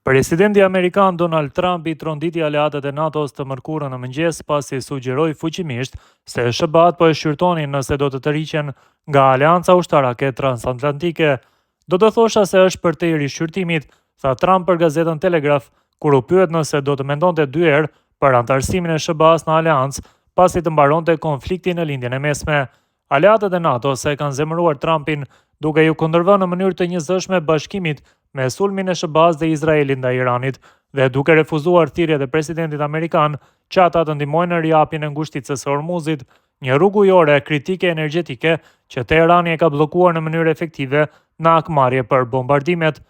Presidenti Amerikan Donald Trump I tronditi aleatët e NATO-s të mërkurën në mëngjes pasi sugjeroi fuqimisht se SBA-t po e shqyrtonin nëse do të tërhiqen nga Aleanca Ushtarake Transatlantike. Do të thosha se është për te I rishqyrtimit, tha Trump për gazetën Telegraph, kur u pyet nëse do të mendonte dy herë për antarësimin e SBA-s në Aleancë pasi të mbaronte konflikti në lindjen e mesme. Aleatët e NATO-s e kanë zemëruar Trumpin duke ju kundërvënë në mënyrë të njëzëshme bashkimit me sulmin e SBA-s dhe Izraelit ndaj Iranit dhe duke refuzuar thirrjet e presidentit amerikan që ata të ndihmojnë në rihapjen e ngushticës së Hormuzit, një rrugë ujore kritike energjetike që Teherani e ka bllokuar në mënyrë efektive në akmarrje për bombardimet.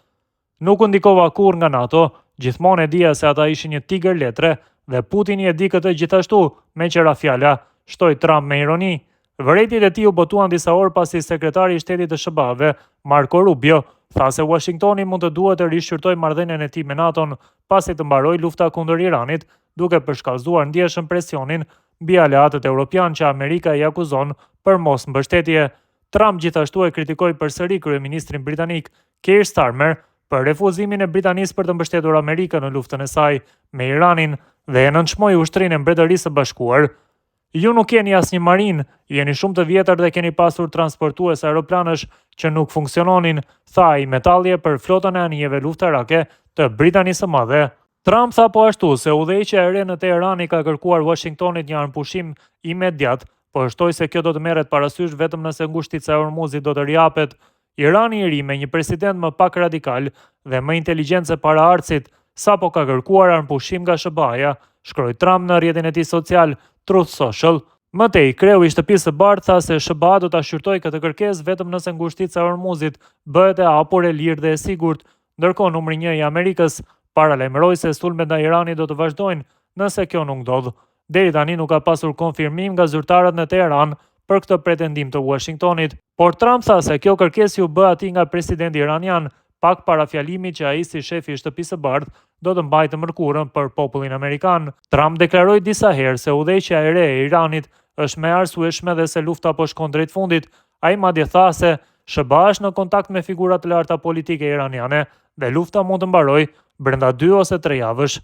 Nuk u ndikova kurrë nga NATO, gjithmonë e dija se ata ishin një tigër letre dhe Putini e di këtë gjithashtu, me qëra fjala, shtoi Trump me ironi. Vërejtjet e tij u botuan disa orë pasi sekretari I shtetit të SBA-ve, Marco Rubio, tha se Washingtoni mund të duhet të rishqyrtojë marrëdhënien e tij me NATO-n pasi të mbarojë lufta kundër Iranit, duke përshkallëzuar ndjeshëm presionin mbi aleatët evropian që Amerika I akuzon për mos mbështetje. Trump gjithashtu e kritikoi përsëri kryeministrin britanik Keir Starmer për refuzimin e Britanisë për të mbështetur Amerikën në luftën e saj me Iranin dhe e nënçmoi ushtrinë e Mbretërisë së Bashkuar. Ju nuk keni asnjë marin, jeni shumë të vjetër dhe keni pasur transportues aeroplanësh që nuk funksiononin, tha ai me tallje për flotën e anijeve luftarake të Britanisë së Madhe. Trump tha po ashtu se udhëheqja e re në Teheran I ka kërkuar Washingtonit një armpushim imediat, po shtoi se kjo do të merret parasysh vetëm nëse ngushtica e Hormuzit do të rihapet. Irani I ri me një president më pak radikal dhe më inteligent se paraardhësit sapo ka kërkuar armpushim nga SBA-ja, shkroi Trump në rrjetin e tij social Truth Social. Mëtej, kreu I shtëpisë së bardhë tha se SBA do ta shqyrtojë këtë kërkesë vetëm nëse ngushtica e Hormuzit bëhet e hapur, e lirë dhe e sigurt. Ndërkohë numri 1 I Amerikës paralajmëroi se sulmet ndaj Iranit do të vazhdojnë nëse kjo nuk ndodh. Deri tani nuk ka pasur konfirmim nga zyrtarët në Teheran për këtë pretendim të Washingtonit, por Trump tha se kjo kërkesë u bë atij nga presidenti iranian pak para fjalimit që ai si shefi I shtëpisë së bardhë do të mbajtë mërkurën për popullin amerikan. Trump deklaroi disa herë se udhëheqja e re e Iranit është më e arsyeshme dhe se lufta po shkon drejt fundit. Ai madje tha se SBA është në kontakt me figura të larta politike iraniane dhe lufta mund të mbarojë brenda 2 ose 3 javësh.